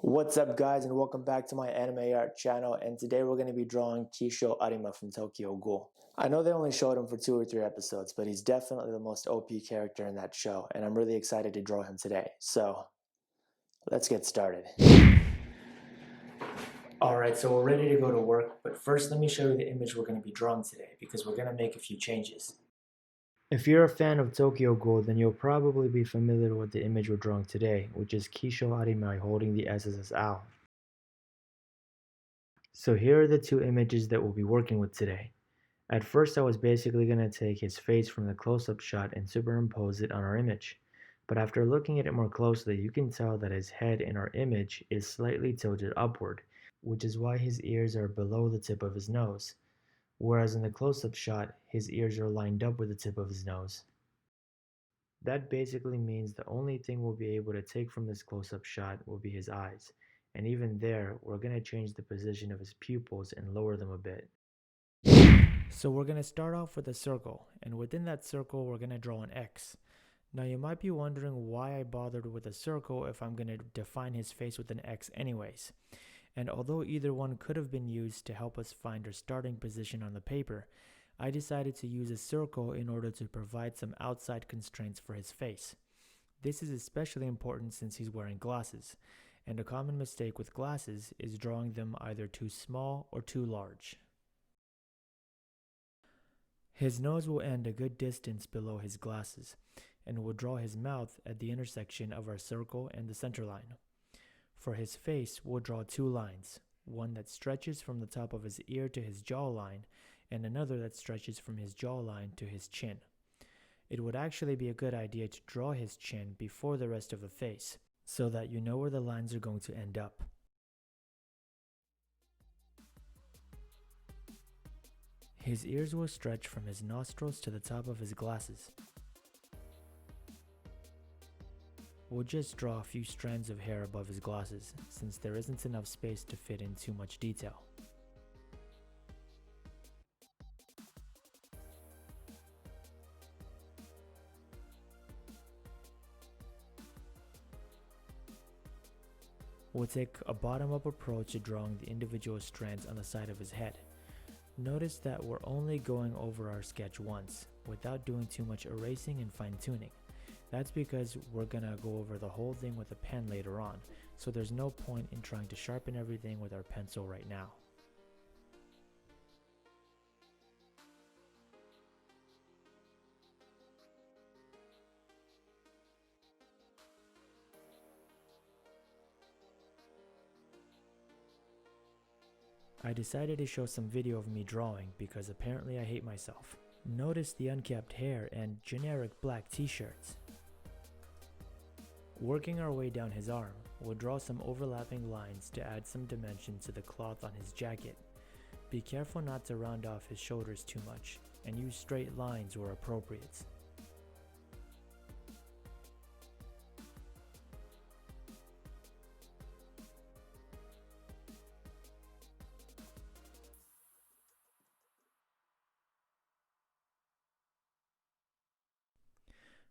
What's up guys, and welcome back to my anime art channel, and today we're going to be drawing Kisho Arima from Tokyo Ghoul. I know they only showed him for 2 or 3 episodes, but he's definitely the most OP character in that show, and I'm really excited to draw him today. So, let's get started. Alright, so we're ready to go to work, but first let me show you the image we're going to be drawing today, because we're going to make a few changes. If you're a fan of Tokyo Ghoul, then you'll probably be familiar with the image we're drawing today, which is Kisho Arima holding the SSS owl. So here are the 2 images that we'll be working with today. At first I was basically going to take his face from the close-up shot and superimpose it on our image. But after looking at it more closely, you can tell that his head in our image is slightly tilted upward, which is why his ears are below the tip of his nose. Whereas in the close-up shot, his ears are lined up with the tip of his nose. That basically means the only thing we'll be able to take from this close-up shot will be his eyes. And even there, we're going to change the position of his pupils and lower them a bit. So we're going to start off with a circle, and within that circle we're going to draw an X. Now you might be wondering why I bothered with a circle if I'm going to define his face with an X anyways. And although either one could have been used to help us find our starting position on the paper, I decided to use a circle in order to provide some outside constraints for his face. This is especially important since he's wearing glasses, and a common mistake with glasses is drawing them either too small or too large. His nose will end a good distance below his glasses, and we'll draw his mouth at the intersection of our circle and the center line. For his face, we'll draw 2 lines, one that stretches from the top of his ear to his jawline, and another that stretches from his jawline to his chin. It would actually be a good idea to draw his chin before the rest of the face, so that you know where the lines are going to end up. His ears will stretch from his nostrils to the top of his glasses. We'll just draw a few strands of hair above his glasses, since there isn't enough space to fit in too much detail. We'll take a bottom-up approach to drawing the individual strands on the side of his head. Notice that we're only going over our sketch once, without doing too much erasing and fine-tuning. That's because we're gonna go over the whole thing with a pen later on, so there's no point in trying to sharpen everything with our pencil right now. I decided to show some video of me drawing because apparently I hate myself. Notice the unkept hair and generic black t-shirts. Working our way down his arm, we'll draw some overlapping lines to add some dimension to the cloth on his jacket. Be careful not to round off his shoulders too much, and use straight lines where appropriate.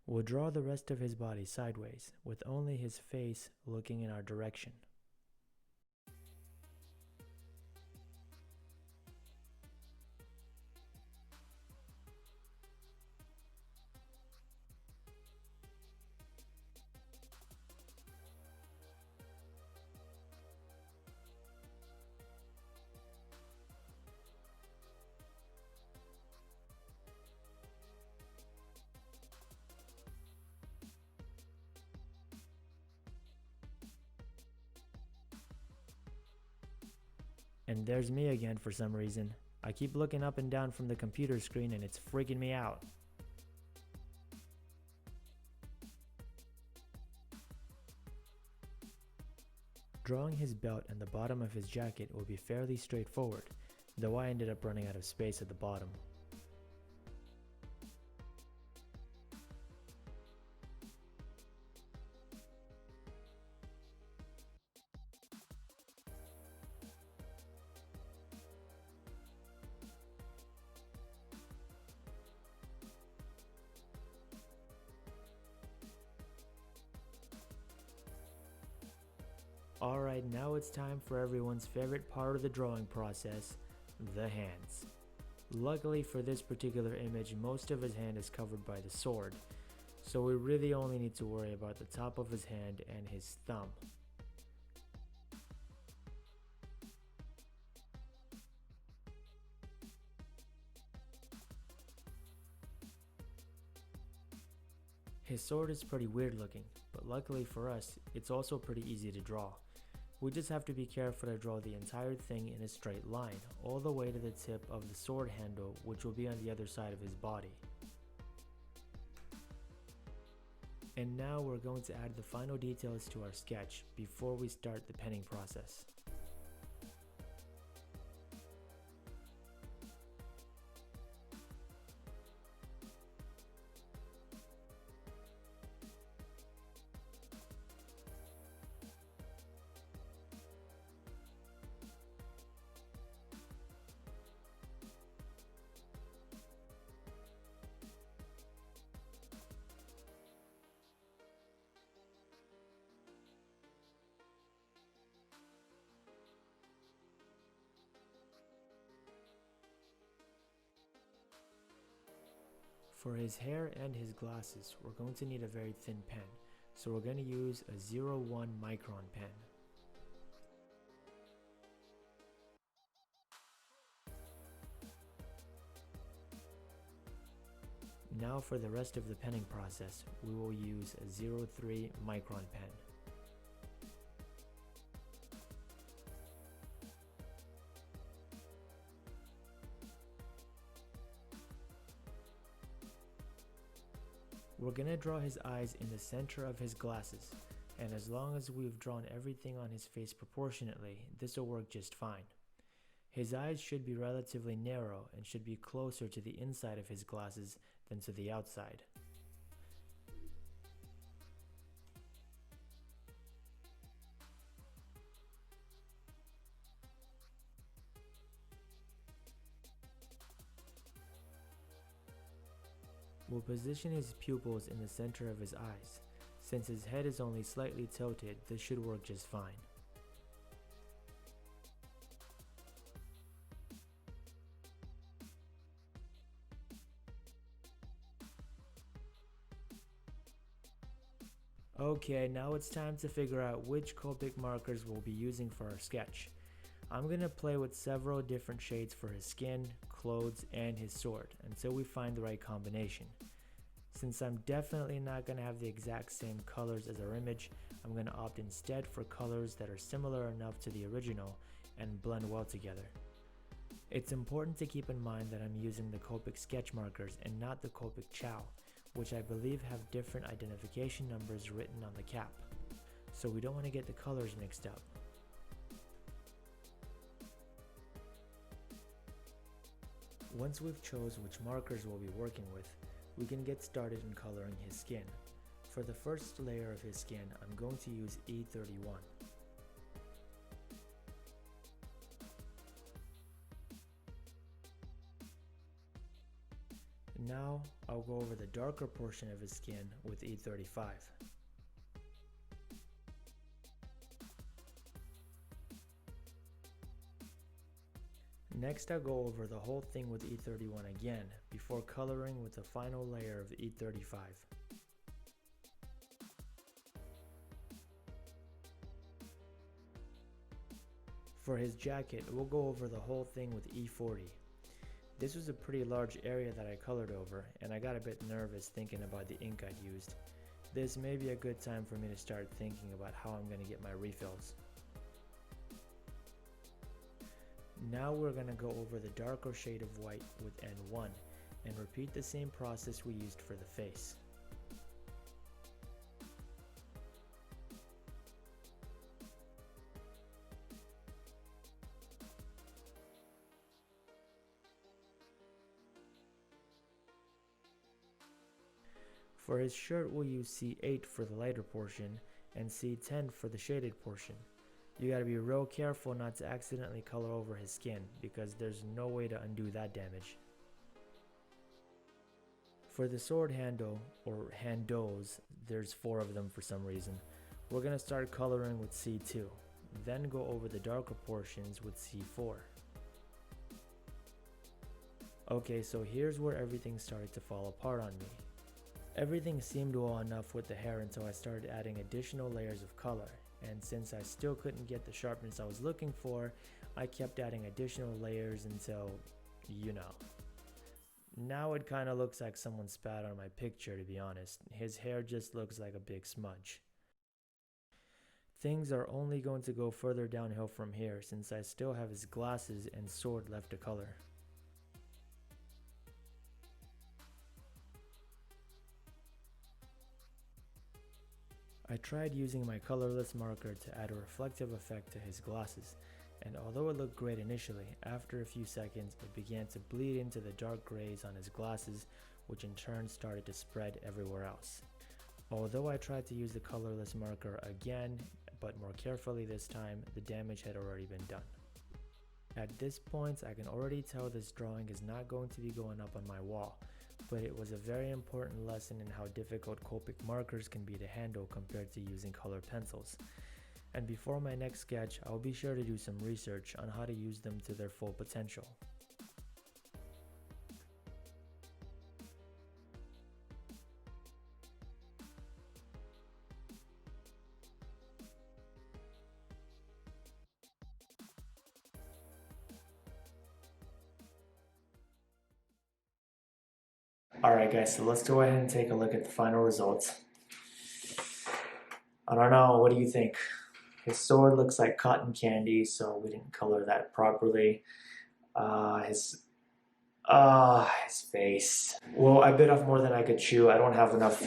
We'll draw the rest of his body sideways, with only his face looking in our direction. And there's me again for some reason. I keep looking up and down from the computer screen and it's freaking me out. Drawing his belt and the bottom of his jacket will be fairly straightforward, though I ended up running out of space at the bottom. Alright, now it's time for everyone's favorite part of the drawing process, the hands. Luckily for this particular image, most of his hand is covered by the sword, so we really only need to worry about the top of his hand and his thumb. His sword is pretty weird looking, but luckily for us, it's also pretty easy to draw. We just have to be careful to draw the entire thing in a straight line, all the way to the tip of the sword handle, which will be on the other side of his body. And now we're going to add the final details to our sketch before we start the penning process. For his hair and his glasses, we're going to need a very thin pen, so we're going to use a 0.1 micron pen. Now for the rest of the penning process, we will use a 0.3 micron pen. We're gonna draw his eyes in the center of his glasses, and as long as we've drawn everything on his face proportionately, this will work just fine. His eyes should be relatively narrow and should be closer to the inside of his glasses than to the outside. We'll position his pupils in the center of his eyes. Since his head is only slightly tilted, this should work just fine. Okay, now it's time to figure out which Copic markers we'll be using for our sketch. I'm going to play with several different shades for his skin, clothes, and his sword until we find the right combination. Since I'm definitely not going to have the exact same colors as our image, I'm going to opt instead for colors that are similar enough to the original and blend well together. It's important to keep in mind that I'm using the Copic sketch markers and not the Copic Chow, which I believe have different identification numbers written on the cap, so we don't want to get the colors mixed up. Once we've chose which markers we'll be working with, we can get started in coloring his skin. For the first layer of his skin, I'm going to use E31. Now, I'll go over the darker portion of his skin with E35. Next, I'll go over the whole thing with E31 again, before coloring with the final layer of E35. For his jacket, we'll go over the whole thing with E40. This was a pretty large area that I colored over, and I got a bit nervous thinking about the ink I'd used. This may be a good time for me to start thinking about how I'm going to get my refills. Now we're going to go over the darker shade of white with N1 and repeat the same process we used for the face. For his shirt, we'll use C8 for the lighter portion and C10 for the shaded portion. You gotta be real careful not to accidentally color over his skin, because there's no way to undo that damage. For the sword handle, or handles, there's 4 of them for some reason, we're gonna start coloring with C2. then go over the darker portions with C4. Okay, so here's where everything started to fall apart on me. Everything seemed well enough with the hair until I started adding additional layers of color, and since I still couldn't get the sharpness I was looking for, I kept adding additional layers until, you know. Now it kinda looks like someone spat on my picture, to be honest. His hair just looks like a big smudge. Things are only going to go further downhill from here since I still have his glasses and sword left to color. I tried using my colorless marker to add a reflective effect to his glasses, and although it looked great initially, after a few seconds it began to bleed into the dark grays on his glasses, which in turn started to spread everywhere else. Although I tried to use the colorless marker again, but more carefully this time, the damage had already been done. At this point, I can already tell this drawing is not going to be going up on my wall, but it was a very important lesson in how difficult Copic markers can be to handle compared to using colored pencils. And before my next sketch, I'll be sure to do some research on how to use them to their full potential. Alright guys, so let's go ahead and take a look at the final results. I don't know, what do you think? His sword looks like cotton candy, so we didn't color that properly. His face. Well, I bit off more than I could chew. I don't have enough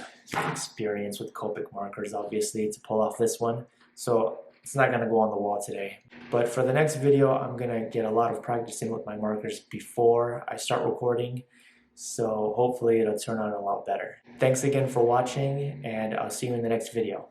experience with Copic markers, obviously, to pull off this one. So it's not going to go on the wall today. But for the next video, I'm going to get a lot of practice in with my markers before I start recording. So hopefully it'll turn out a lot better. Thanks again for watching, and I'll see you in the next video.